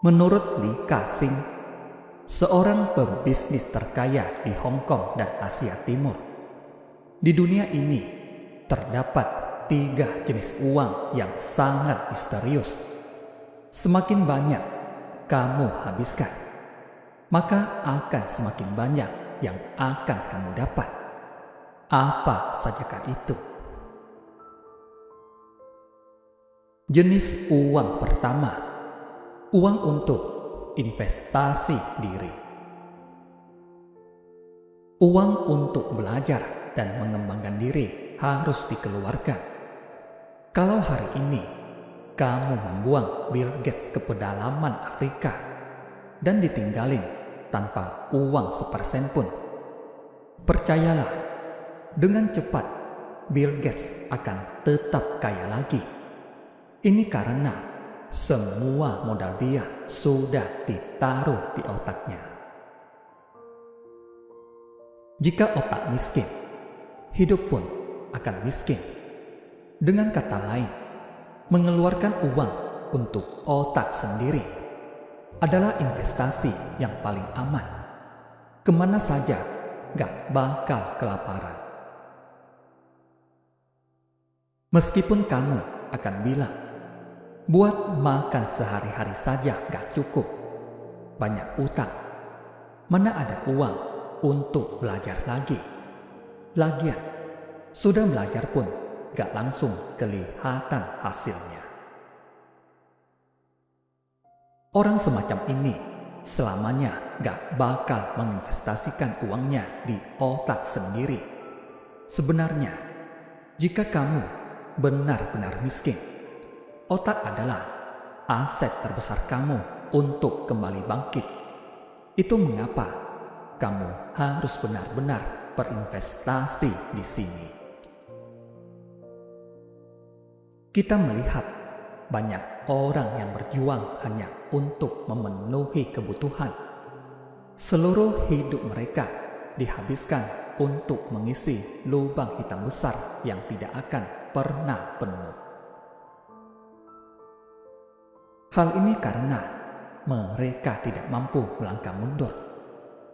Menurut Li Ka-shing, seorang pebisnis terkaya di Hong Kong dan Asia Timur, di dunia ini terdapat 3 jenis uang yang sangat misterius. Semakin banyak kamu habiskan, maka akan semakin banyak yang akan kamu dapat. Apa sajakah itu? Jenis uang pertama, uang untuk investasi diri. Uang untuk belajar dan mengembangkan diri harus dikeluarkan. Kalau hari ini kamu membuang Bill Gates ke pedalaman Afrika dan ditinggalin tanpa uang sepersen pun, percayalah, dengan cepat Bill Gates akan tetap kaya lagi. Ini karena semua modal dia sudah ditaruh di otaknya. Jika otak miskin, hidup pun akan miskin. Dengan kata lain, mengeluarkan uang untuk otak sendiri adalah investasi yang paling aman. Kemana saja gak bakal kelaparan. Meskipun kamu akan bilang, buat makan sehari-hari saja gak cukup, banyak utang, mana ada uang untuk belajar lagi. Lagian, sudah belajar pun gak langsung kelihatan hasilnya. Orang semacam ini selamanya gak bakal menginvestasikan uangnya di otak sendiri. Sebenarnya, jika kamu benar-benar miskin, otak adalah aset terbesar kamu untuk kembali bangkit. Itu mengapa kamu harus benar-benar berinvestasi di sini. Kita melihat banyak orang yang berjuang hanya untuk memenuhi kebutuhan. Seluruh hidup mereka dihabiskan untuk mengisi lubang hitam besar yang tidak akan pernah penuh. Hal ini karena mereka tidak mampu melangkah mundur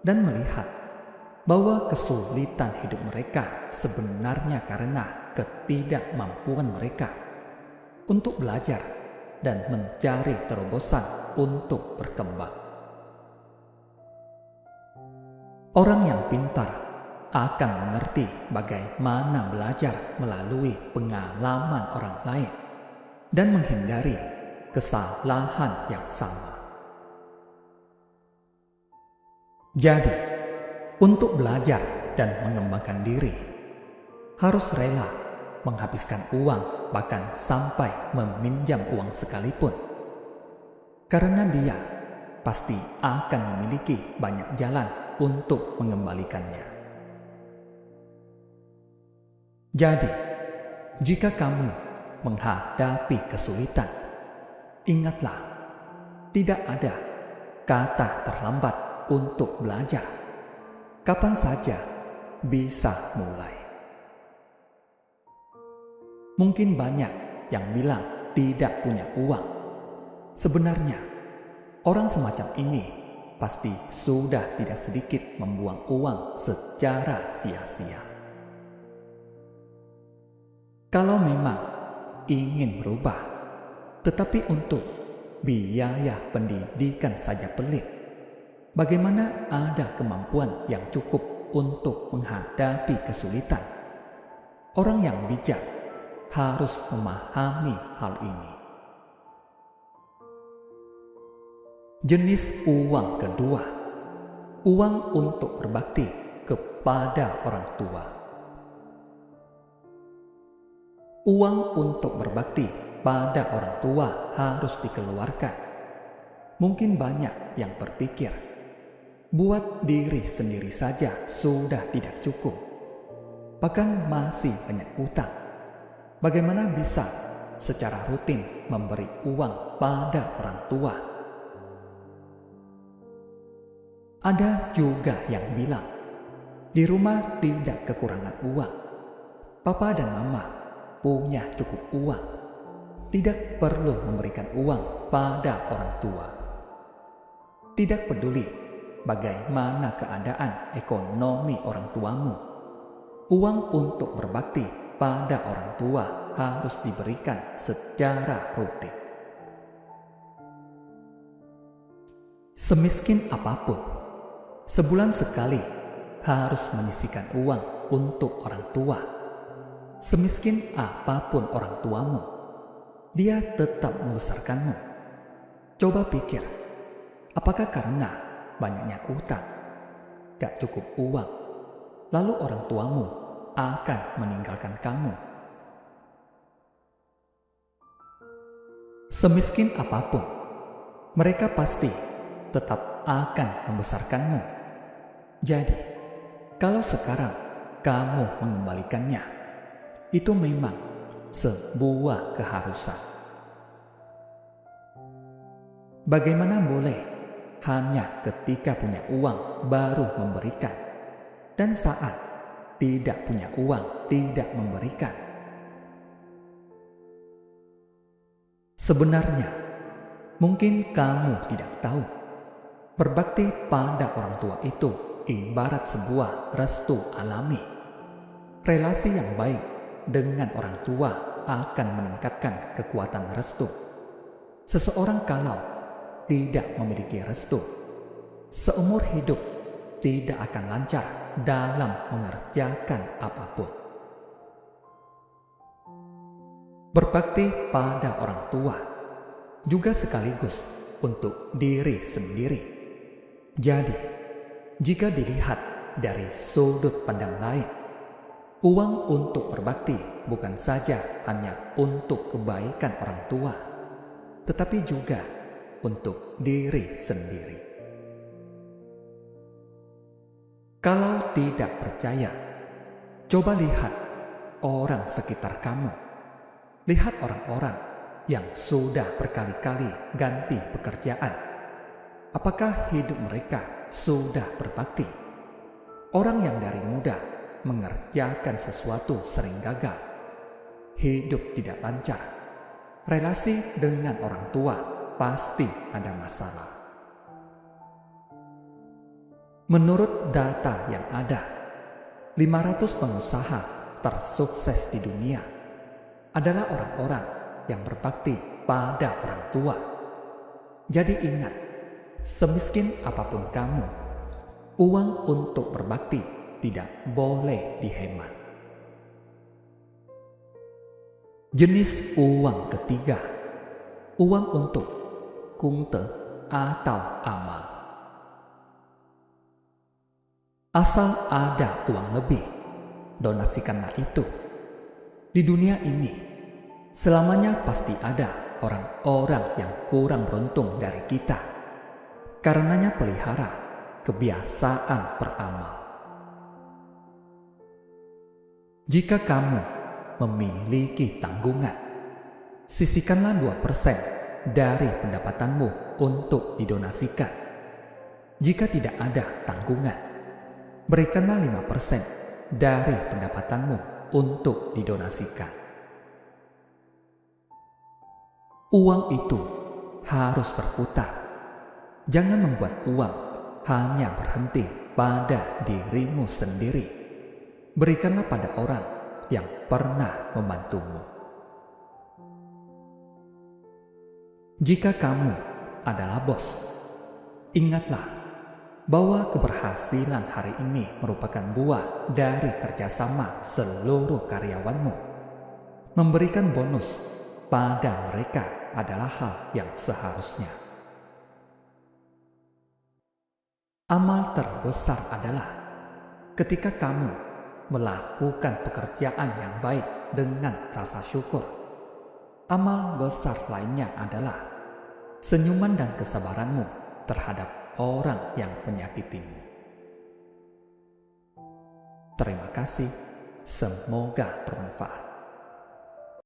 dan melihat bahwa kesulitan hidup mereka sebenarnya karena ketidakmampuan mereka untuk belajar dan mencari terobosan untuk berkembang. Orang yang pintar akan mengerti bagaimana belajar melalui pengalaman orang lain dan menghindari kesalahan yang sama. Jadi, untuk belajar dan mengembangkan diri, harus rela menghabiskan uang, bahkan sampai meminjam uang sekalipun. Karena dia pasti akan memiliki banyak jalan untuk mengembalikannya. Jadi, jika kamu menghadapi kesulitan, ingatlah, tidak ada kata terlambat untuk belajar. Kapan saja bisa mulai. Mungkin banyak yang bilang tidak punya uang. Sebenarnya, orang semacam ini pasti sudah tidak sedikit membuang uang secara sia-sia. Kalau memang ingin berubah, tetapi untuk biaya pendidikan saja pelit, bagaimana ada kemampuan yang cukup untuk menghadapi kesulitan? Orang yang bijak harus memahami hal ini. Jenis uang kedua, uang untuk berbakti kepada orang tua. Uang untuk berbakti pada orang tua harus dikeluarkan. Mungkin banyak yang berpikir, buat diri sendiri saja sudah tidak cukup, bahkan masih banyak utang. Bagaimana bisa secara rutin memberi uang pada orang tua? Ada juga yang bilang, di rumah tidak kekurangan uang. Papa dan mama punya cukup uang. Tidak perlu memberikan uang pada orang tua. Tidak peduli bagaimana keadaan ekonomi orang tuamu, uang untuk berbakti pada orang tua harus diberikan secara rutin. Semiskin apapun, sebulan sekali harus menyisihkan uang untuk orang tua. Semiskin apapun orang tuamu, dia tetap membesarkanmu. Coba pikir, apakah karena banyaknya utang, gak cukup uang, lalu orang tuamu akan meninggalkan kamu? Semiskin apapun, mereka pasti tetap akan membesarkanmu. Jadi, kalau sekarang kamu mengembalikannya, itu memang sebuah keharusan. Bagaimana boleh hanya ketika punya uang baru memberikan, dan saat tidak punya uang tidak memberikan? Sebenarnya, mungkin kamu tidak tahu, berbakti pada orang tua itu ibarat sebuah restu alami. Relasi yang baik dengan orang tua akan meningkatkan kekuatan restu. Seseorang kalau tidak memiliki restu, seumur hidup tidak akan lancar dalam mengerjakan apapun. Berbakti pada orang tua juga sekaligus untuk diri sendiri. Jadi, jika dilihat dari sudut pandang lain, uang untuk berbakti bukan saja hanya untuk kebaikan orang tua, tetapi juga untuk diri sendiri. Kalau tidak percaya, coba lihat orang sekitar kamu. Lihat orang-orang yang sudah berkali-kali ganti pekerjaan. Apakah hidup mereka sudah berbakti? Orang yang dari muda mengerjakan sesuatu sering gagal, hidup tidak lancar, relasi dengan orang tua pasti ada masalah. Menurut data yang ada, 500 pengusaha tersukses di dunia adalah orang-orang yang berbakti pada orang tua. Jadi ingat, semiskin apapun kamu, uang untuk berbakti tidak boleh dihemat. Jenis uang ketiga, uang untuk kungte atau amal. Asal ada uang lebih, donasikanlah itu. Di dunia ini, selamanya pasti ada orang-orang yang kurang beruntung dari kita. Karenanya pelihara kebiasaan beramal. Jika kamu memiliki tanggungan, sisihkanlah 2% dari pendapatanmu untuk didonasikan. Jika tidak ada tanggungan, berikanlah 5% dari pendapatanmu untuk didonasikan. Uang itu harus berputar. Jangan membuat uang hanya berhenti pada dirimu sendiri. Berikanlah pada orang yang pernah membantumu. Jika kamu adalah bos, ingatlah bahwa keberhasilan hari ini merupakan buah dari kerjasama seluruh karyawanmu. Memberikan bonus pada mereka adalah hal yang seharusnya. Amal terbesar adalah ketika kamu melakukan pekerjaan yang baik dengan rasa syukur. Amal besar lainnya adalah senyuman dan kesabaranmu terhadap orang yang menyakitimu. Terima kasih, semoga bermanfaat.